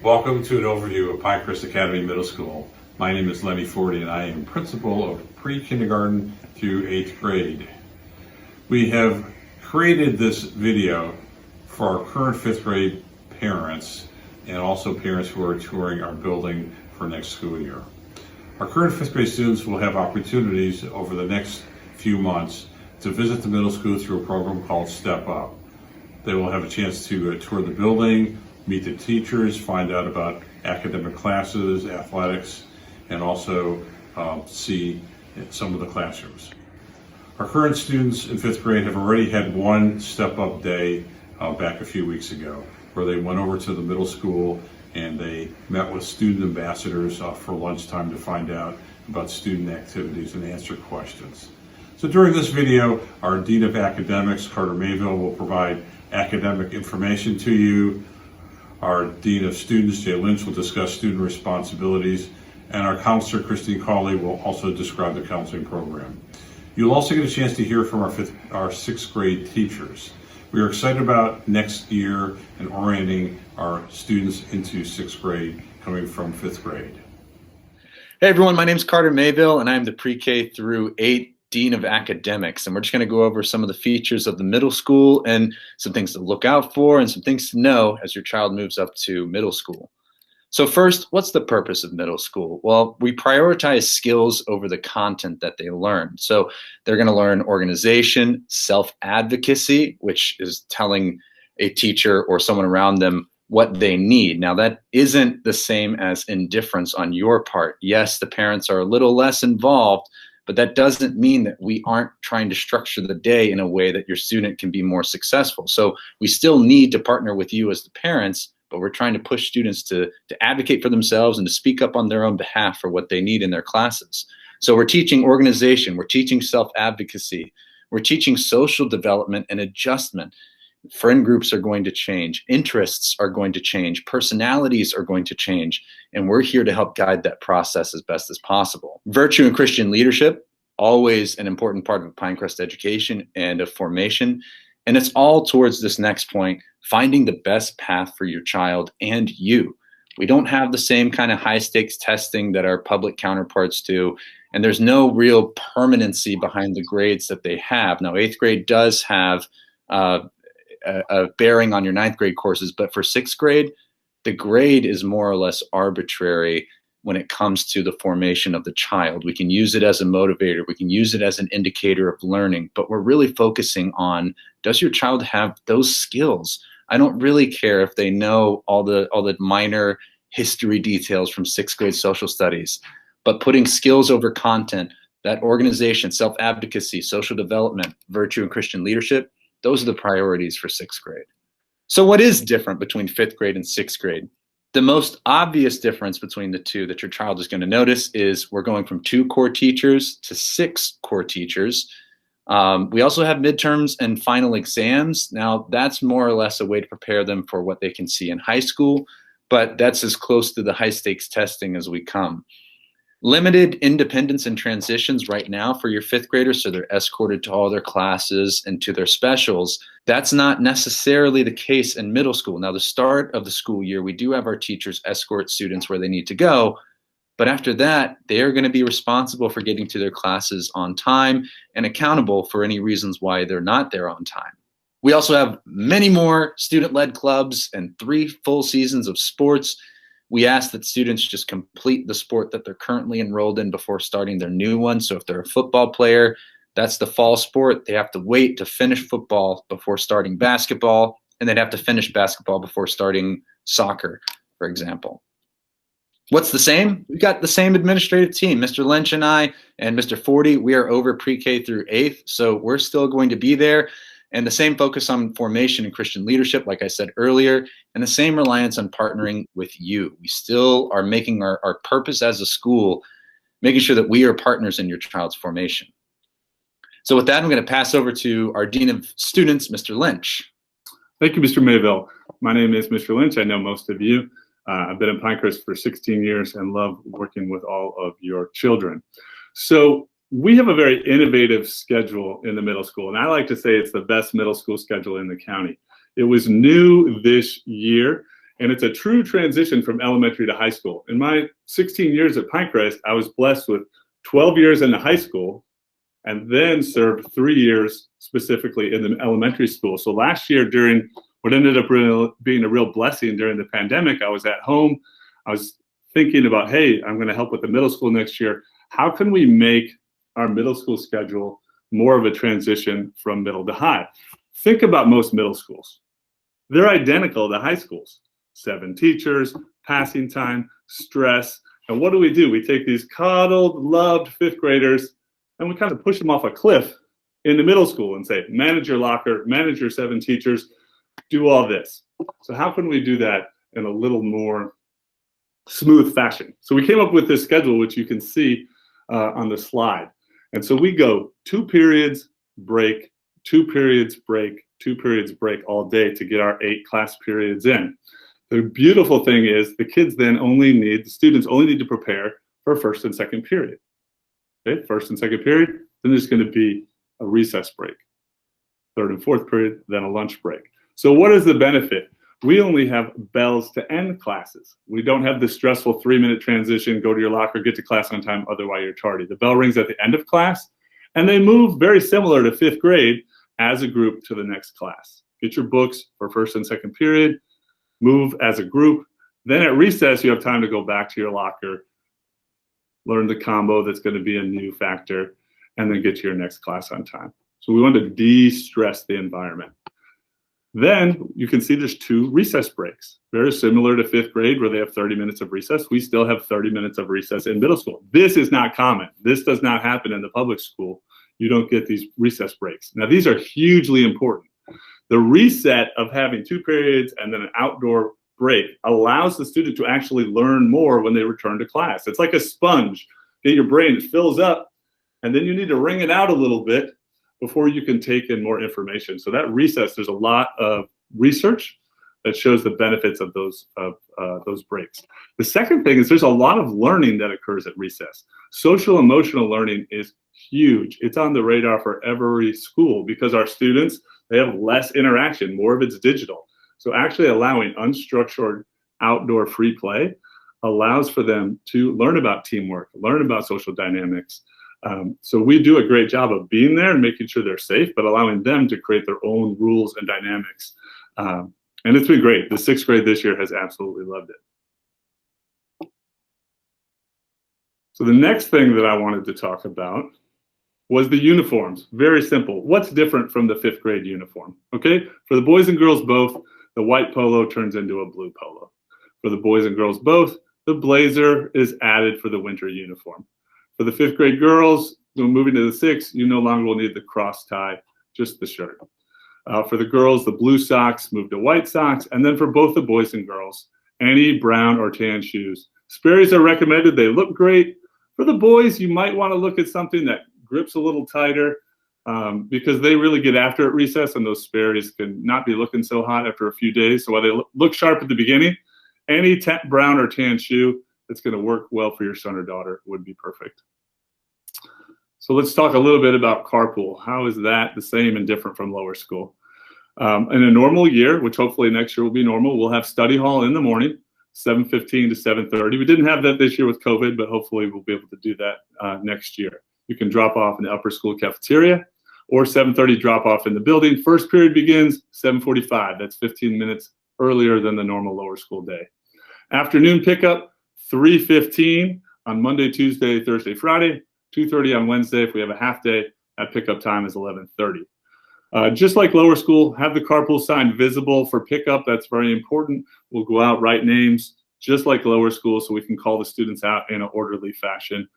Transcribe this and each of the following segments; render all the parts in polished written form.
Welcome to an overview of Pinecrest Academy Middle School. My name is Lenny Forty and I am principal of pre-kindergarten through 8th grade. We have created this video for our current 5th grade parents and also parents who are touring our building for next school year. Our current 5th grade students will have opportunities over the next few months to visit the middle school through a program called Step Up. They will have a chance to tour the building, meet the teachers, find out about academic classes, athletics, and also see some of the classrooms. Our current students in 5th grade have already had one Step Up day back a few weeks ago, where they went over to the middle school and they met with student ambassadors for lunchtime to find out about student activities and answer questions. So during this video, our Dean of Academics, Carter Mayville, will provide academic information to you. Our Dean of Students, Jay Lynch, will discuss student responsibilities, and our counselor, Christine Cawley, will also describe the counseling program. You'll also get a chance to hear from our 6th grade teachers. We are excited about next year and orienting our students into 6th grade coming from 5th grade. Hey everyone, my name is Carter Mayville and I'm the pre-K through 8 Dean of Academics, and we're just going to go over some of the features of the middle school and some things to look out for and some things to know as your child moves up to middle school. So first, what's the purpose of middle school? Well, we prioritize skills over the content that they learn. So they're going to learn organization, self-advocacy, which is telling a teacher or someone around them what they need. Now, that isn't the same as indifference on your part. Yes, the parents are a little less involved, but that doesn't mean that we aren't trying to structure the day in a way that your student can be more successful. So we still need to partner with you as the parents, but we're trying to push students to advocate for themselves and to speak up on their own behalf for what they need in their classes. So we're teaching organization, we're teaching self-advocacy, we're teaching social development and adjustment. Friend groups are going to change, interests are going to change, personalities are going to change, and we're here to help guide that process as best as possible. Virtue and Christian leadership, always an important part of Pinecrest education and of formation, and it's all towards this next point, finding the best path for your child and you. We don't have the same kind of high stakes testing that our public counterparts do, and there's no real permanency behind the grades that they have. Now, 8th grade does have a bearing on your 9th grade courses, but for 6th grade, the grade is more or less arbitrary when it comes to the formation of the child. We can use it as a motivator, we can use it as an indicator of learning, but we're really focusing on, does your child have those skills? I don't really care if they know all the minor history details from 6th grade social studies, but putting skills over content, that organization, self-advocacy, social development, virtue and Christian leadership, those are the priorities for 6th grade. So what is different between 5th grade and 6th grade? The most obvious difference between the two that your child is going to notice is we're going from 2 core teachers to 6 core teachers. We also have midterms and final exams. Now, that's more or less a way to prepare them for what they can see in high school, but that's as close to the high stakes testing as we come. Limited independence and transitions right now for your 5th graders, so they're escorted to all their classes and to their specials. That's not necessarily the case in middle school. Now, the start of the school year, we do have our teachers escort students where they need to go, but after that, they are going to be responsible for getting to their classes on time and accountable for any reasons why they're not there on time. We also have many more student-led clubs and 3 full seasons of sports. We ask that students just complete the sport that they're currently enrolled in before starting their new one. So if they're a football player, that's the fall sport. They have to wait to finish football before starting basketball, and they'd have to finish basketball before starting soccer, for example. What's the same? We've got the same administrative team. Mr. Lynch and I and Mr. Forty, we are over pre-K through 8th, so we're still going to be there. And the same focus on formation and Christian leadership, like I said earlier, and the same reliance on partnering with you. We still are making our purpose as a school, making sure that we are partners in your child's formation. So with that, I'm going to pass over to our Dean of Students, Mr. Lynch. Thank you, Mr. Mayville. My name is Mr. Lynch. I know most of you. I've been in Pinecrest for 16 years and love working with all of your children. So we have a very innovative schedule in the middle school, and I like to say it's the best middle school schedule in the county. It was new this year, And it's a true transition from elementary to high school. In my 16 years at Pinecrest, I was blessed with 12 years in the high school and then served 3 years specifically in the elementary school. So last year, during what ended up being a real blessing during the pandemic, I was at home. I was thinking about, hey, I'm going to help with the middle school next year. How can we make our middle school schedule more of a transition from middle to high? Think about most middle schools. They're identical to high schools. 7 teachers, passing time, stress. And what do? We take these coddled, loved 5th graders and we kind of push them off a cliff in the middle school and say, manage your locker, manage your 7 teachers, do all this. So how can we do that in a little more smooth fashion? So we came up with this schedule, which you can see on the slide. And so we go 2 periods, break, 2 periods, break, 2 periods, break all day to get our 8 class periods in. The beautiful thing is the kids then the students only need to prepare for first and second period. Okay, first and second period, then there's going to be a recess break. Third and fourth period, then a lunch break. So what is the benefit? We only have bells to end classes. We don't have the stressful 3-minute transition, go to your locker, get to class on time, otherwise you're tardy. The bell rings at the end of class, and they move very similar to 5th grade as a group to the next class. Get your books for first and second period, move as a group. Then at recess, you have time to go back to your locker, learn the combo that's going to be a new factor, and then get to your next class on time. So we want to de-stress the environment. Then you can see there's 2 recess breaks, very similar to 5th grade where they have 30 minutes of recess. We still have 30 minutes of recess in middle school. This is not common. This does not happen in the public school. You don't get these recess breaks. Now these are hugely important. The reset of having 2 periods and then an outdoor break allows the student to actually learn more when they return to class. It's like a sponge. Get your brain, it fills up, and then you need to wring it out a little bit before you can take in more information. So that recess, there's a lot of research that shows the benefits of those breaks. The second thing is there's a lot of learning that occurs at recess. Social emotional learning is huge. It's on the radar for every school because our students, they have less interaction, more of it's digital. So actually allowing unstructured outdoor free play allows for them to learn about teamwork, learn about social dynamics. So we do a great job of being there and making sure they're safe, but allowing them to create their own rules and dynamics. And it's been great. The 6th grade this year has absolutely loved it. So the next thing that I wanted to talk about was the uniforms. Very simple. What's different from the 5th grade uniform? Okay, for the boys and girls both, the white polo turns into a blue polo. For the boys and girls both, the blazer is added for the winter uniform. For the 5th grade girls, moving to the 6th, you no longer will need the cross tie, just the shirt. For the girls, the blue socks move to white socks, and then for both the boys and girls, any brown or tan shoes. Sperry's are recommended. They look great. For the boys, you might want to look at something that grips a little tighter because they really get after at recess, and those Sperry's can not be looking so hot after a few days. So while they look sharp at the beginning, any brown or tan shoe that's going to work well for your son or daughter would be perfect. So let's talk a little bit about carpool. How is that the same and different from lower school? In a normal year, which hopefully next year will be normal, we'll have study hall in the morning, 7:15 to 7:30. We didn't have that this year with COVID, but hopefully we'll be able to do that next year. You can drop off in the upper school cafeteria or 7:30 drop off in the building. First period begins 7:45. That's 15 minutes earlier than the normal lower school day. Afternoon pickup, 3:15 on Monday, Tuesday, Thursday, Friday, 2:30 on Wednesday. If we have a half day, that pickup time is 11:30. Just like lower school, have the carpool sign visible for pickup. That's very important. We'll go out, write names, just like lower school, so we can call the students out in an orderly fashion.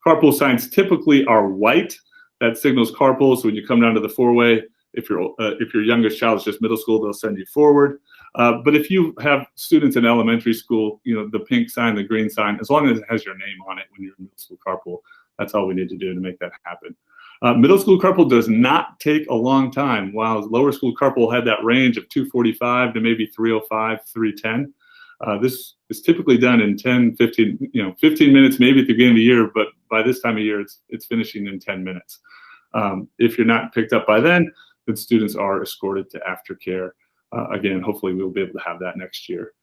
Carpool signs typically are white. That signals carpool, so when you come down to the four-way, if your youngest child is just middle school, they'll send you forward. But if you have students in elementary school, you know, the pink sign, the green sign, as long as it has your name on it when you're in middle school carpool, that's all we need to do to make that happen. Middle school carpool does not take a long time, while lower school carpool had that range of 2:45 to maybe 3:05, 3:10. This is typically done in 10, 15 minutes, maybe at the beginning of the year, but by this time of year, it's finishing in 10 minutes. If you're not picked up by then students are escorted to aftercare again, hopefully we'll be able to have that next year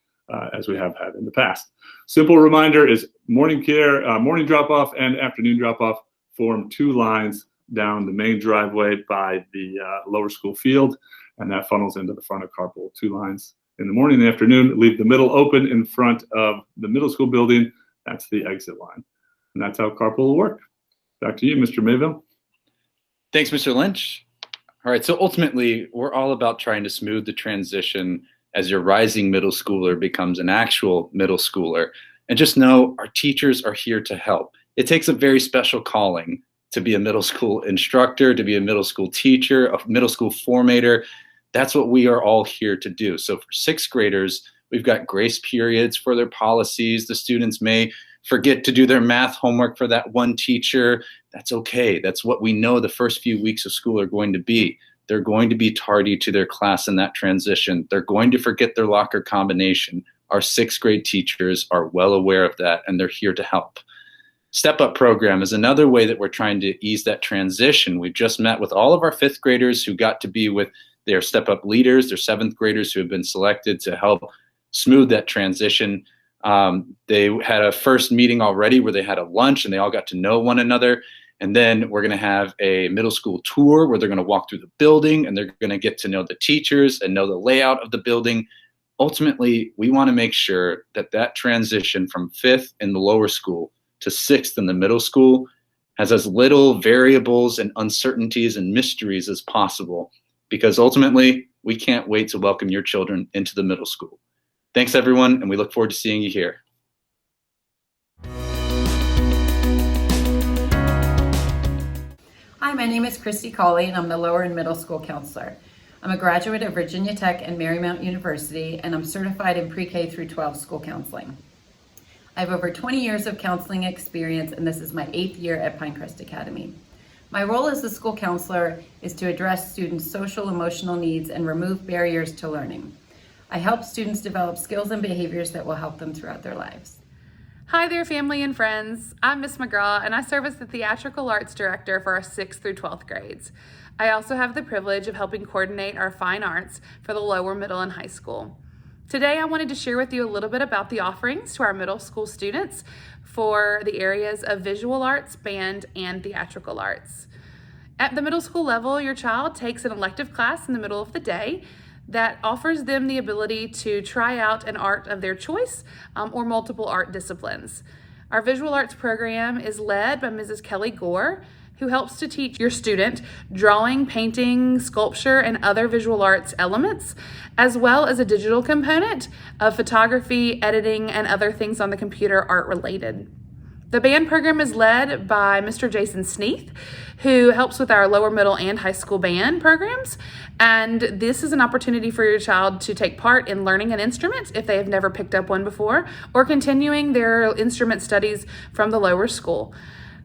as we have had in the past. Simple reminder is morning care, morning drop-off and afternoon drop-off form 2 lines down the main driveway by the lower school field, and that funnels into the front of Carpool. 2 lines in the morning and the afternoon. Leave the middle open in front of the middle school building. That's the exit line. And that's how Carpool will work. Back to you, Mr. Mayville. Thanks, Mr. Lynch. All right, so ultimately, we're all about trying to smooth the transition as your rising middle schooler becomes an actual middle schooler. And just know our teachers are here to help. It takes a very special calling to be a middle school instructor, to be a middle school teacher, a middle school formator. That's what we are all here to do. So for 6th graders, we've got grace periods for their policies. The students may forget to do their math homework for that one teacher. That's okay. That's what we know the first few weeks of school are going to be. They're going to be tardy to their class in that transition. They're going to forget their locker combination. Our 6th grade teachers are well aware of that, and they're here to help. Step Up program is another way that we're trying to ease that transition. We've just met with all of our 5th graders who got to be with their Step Up leaders, their 7th graders who have been selected to help smooth that transition. They had a first meeting already where they had a lunch and they all got to know one another. And then we're going to have a middle school tour where they're going to walk through the building and they're going to get to know the teachers and know the layout of the building. Ultimately, we want to make sure that that transition from 5th in the lower school to 6th in the middle school has as little variables and uncertainties and mysteries as possible, because ultimately, we can't wait to welcome your children into the middle school. Thanks, everyone, and we look forward to seeing you here. Hi, my name is Christy Cawley, and I'm the lower and middle school counselor. I'm a graduate of Virginia Tech and Marymount University, and I'm certified in pre-K through 12 school counseling. I have over 20 years of counseling experience, and this is my 8th year at Pinecrest Academy. My role as the school counselor is to address students' social emotional needs and remove barriers to learning. I help students develop skills and behaviors that will help them throughout their lives. Hi there, family and friends. I'm Miss McGraw, and I serve as the Theatrical Arts Director for our 6th through 12th grades. I also have the privilege of helping coordinate our fine arts for the lower, middle, and high school. Today, I wanted to share with you a little bit about the offerings to our middle school students for the areas of visual arts, band, and theatrical arts. At the middle school level, your child takes an elective class in the middle of the day that offers them the ability to try out an art of their choice or multiple art disciplines. Our visual arts program is led by Mrs. Kelly Gore, who helps to teach your student drawing, painting, sculpture, and other visual arts elements, as well as a digital component of photography, editing, and other things on the computer art related. The band program is led by Mr. Jason Sneath, who helps with our lower, middle, and high school band programs. And this is an opportunity for your child to take part in learning an instrument if they have never picked up one before, or continuing their instrument studies from the lower school.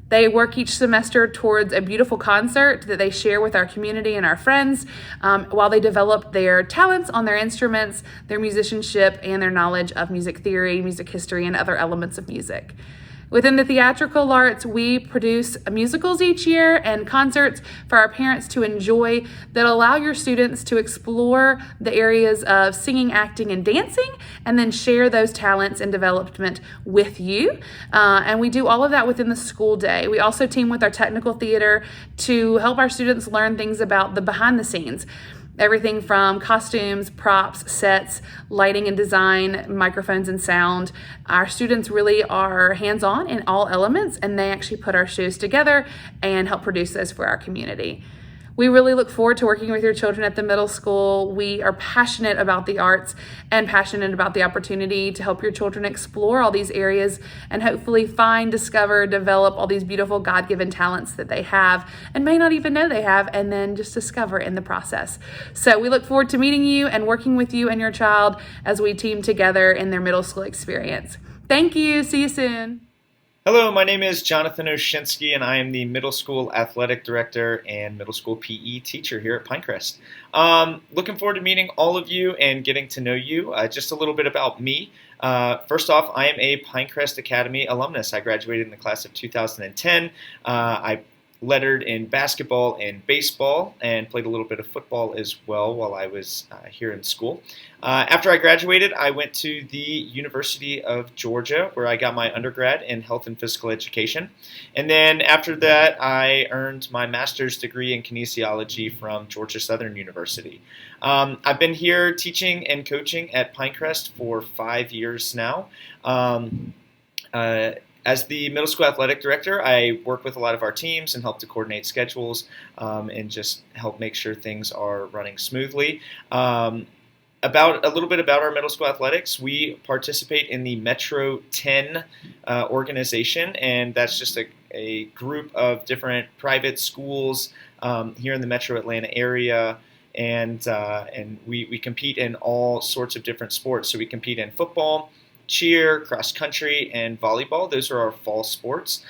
They work each semester towards a beautiful concert that they share with our community and our friends while they develop their talents on their instruments, their musicianship, and their knowledge of music theory, music history, and other elements of music. Within the theatrical arts, we produce musicals each year and concerts for our parents to enjoy that allow your students to explore the areas of singing, acting, and dancing, and then share those talents and development with you. And we do all of that within the school day. We also team with our technical theater to help our students learn things about the behind the scenes. Everything from costumes, props, sets, lighting and design, microphones and sound. Our students really are hands-on in all elements, and they actually put our shows together and help produce those for our community. We really look forward to working with your children at the middle school. We are passionate about the arts and passionate about the opportunity to help your children explore all these areas and hopefully find, discover, develop all these beautiful God-given talents that they have and may not even know they have, and then just discover in the process. So we look forward to meeting you and working with you and your child as we team together in their middle school experience. Thank you. See you soon. Hello, my name is Jonathan Oshinski, and I am the Middle School Athletic Director and Middle School PE teacher here at Pinecrest. Looking forward to meeting all of you and getting to know you. Just a little bit about me. First off, I am a Pinecrest Academy alumnus. I graduated in the class of 2010. I lettered in basketball and baseball, and played a little bit of football as well while I was here in school. After I graduated, I went to the University of Georgia, where I got my undergrad in health and physical education. And then after that, I earned my master's degree in kinesiology from Georgia Southern University. I've been here teaching and coaching at Pinecrest for 5 years now. As the middle school athletic director, I work with a lot of our teams and help to coordinate schedules and just help make sure things are running smoothly. A little bit about our middle school athletics. We participate in the Metro 10 organization, and that's just a group of different private schools here in the Metro Atlanta area. And we compete in all sorts of different sports. So we compete in football, cheer, cross country, and volleyball. Those are our fall sports.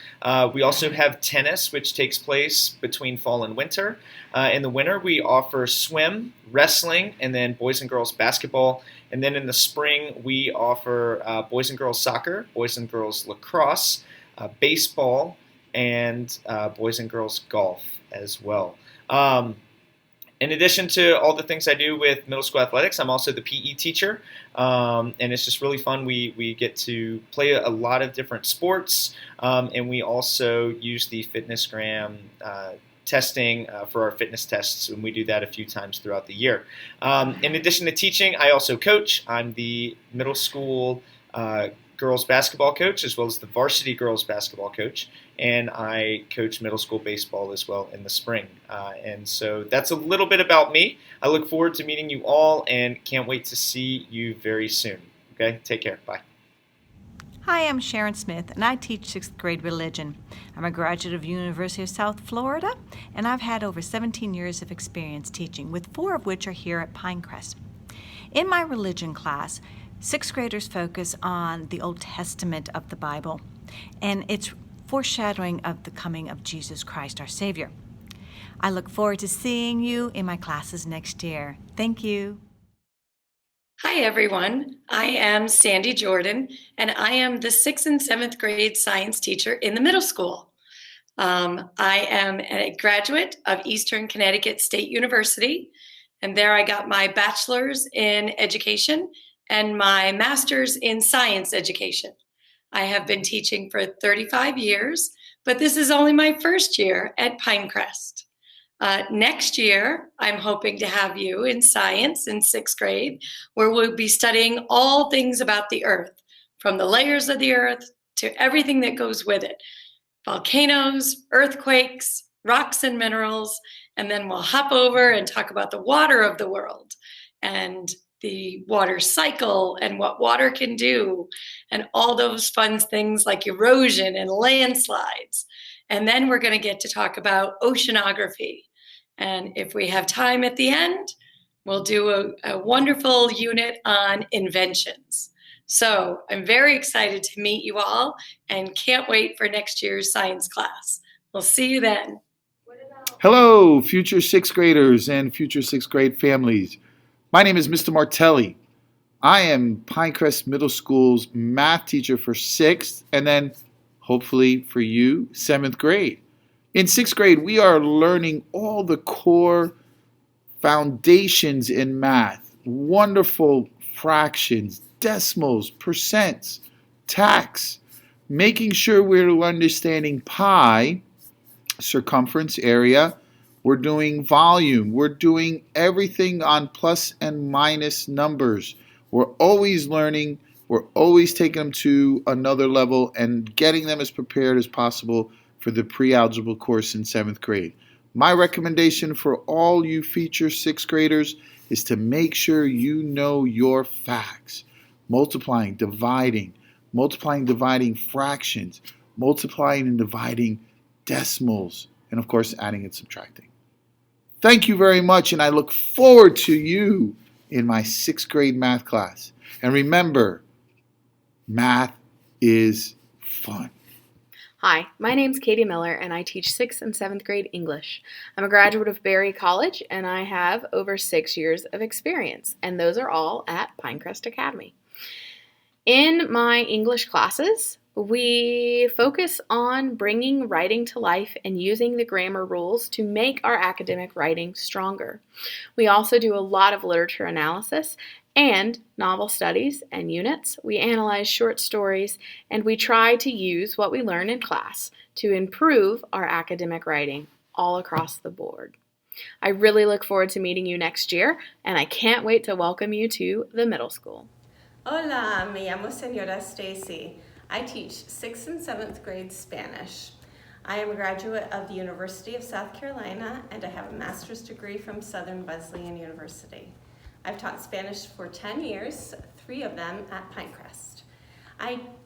We also have tennis, which takes place between fall and winter. In the winter, we offer swim, wrestling, and then boys and girls basketball. And then in the spring, we offer boys and girls soccer, boys and girls lacrosse, baseball, and boys and girls golf as well. In addition to all the things I do with middle school athletics, I'm also the PE teacher, and it's just really fun. We get to play a lot of different sports, and we also use the FitnessGram testing for our fitness tests, and we do that a few times throughout the year. In addition to teaching, I also coach. I'm the middle school girls basketball coach as well as the varsity girls basketball coach, and I coach middle school baseball as well in the spring. And so that's a little bit about me. I look forward to meeting you all and can't wait to see you very soon. Okay, take care. Bye. Hi, I'm Sharon Smith, and I teach 6th grade religion. I'm a graduate of University of South Florida, and I've had over 17 years of experience teaching, with 4 of which are here at Pinecrest. In my religion class, 6th graders focus on the Old Testament of the Bible and its foreshadowing of the coming of Jesus Christ, our Savior. I look forward to seeing you in my classes next year. Thank you. Hi, everyone. I am Sandy Jordan, and I am the 6th and 7th grade science teacher in the middle school. I am a graduate of Eastern Connecticut State University, and there I got my bachelor's in education and my master's in science education. I have been teaching for 35 years, but this is only my first year at Pinecrest. Next year, I'm hoping to have you in science in 6th grade, where we'll be studying all things about the earth, from the layers of the earth to everything that goes with it. Volcanoes, earthquakes, rocks and minerals, and then we'll hop over and talk about the water of the world and the water cycle and what water can do and all those fun things like erosion and landslides. And then we're going to get to talk about oceanography. And if we have time at the end, we'll do a wonderful unit on inventions. So I'm very excited to meet you all and can't wait for next year's science class. We'll see you then. Hello, future 6th graders and future 6th grade families. My name is Mr. Martelli. I am Pinecrest Middle School's math teacher for 6th and then hopefully for you, 7th grade. In 6th grade, we are learning all the core foundations in math, wonderful fractions, decimals, percents, tacks, making sure we're understanding pi, circumference, area. We're doing volume. We're doing everything on plus and minus numbers. We're always learning. We're always taking them to another level and getting them as prepared as possible for the pre-algebra course in 7th grade. My recommendation for all you future 6th graders is to make sure you know your facts. Multiplying, dividing fractions, multiplying and dividing decimals, and of course adding and subtracting. Thank you very much, and I look forward to you in my 6th grade math class. And remember, math is fun. Hi, my name's Katie Miller, and I teach 6th and 7th grade English. I'm a graduate of Berry College, and I have over 6 years of experience, and those are all at Pinecrest Academy. In my English classes, We focus on bringing writing to life and using the grammar rules to make our academic writing stronger. We also do a lot of literature analysis and novel studies and units. We analyze short stories, and we try to use what we learn in class to improve our academic writing all across the board. I really look forward to meeting you next year, and I can't wait to welcome you to the middle school. Hola, me llamo Señora Stacy. I teach 6th and 7th grade Spanish. I am a graduate of the University of South Carolina, and I have a master's degree from Southern Wesleyan University. I've taught Spanish for 10 years, 3 of them at Pinecrest.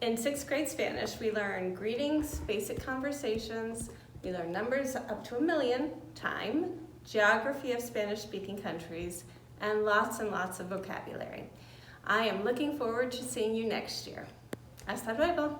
In 6th grade Spanish, we learn greetings, basic conversations, we learn numbers up to 1,000,000, time, geography of Spanish-speaking countries, and lots of vocabulary. I am looking forward to seeing you next year. Hasta luego.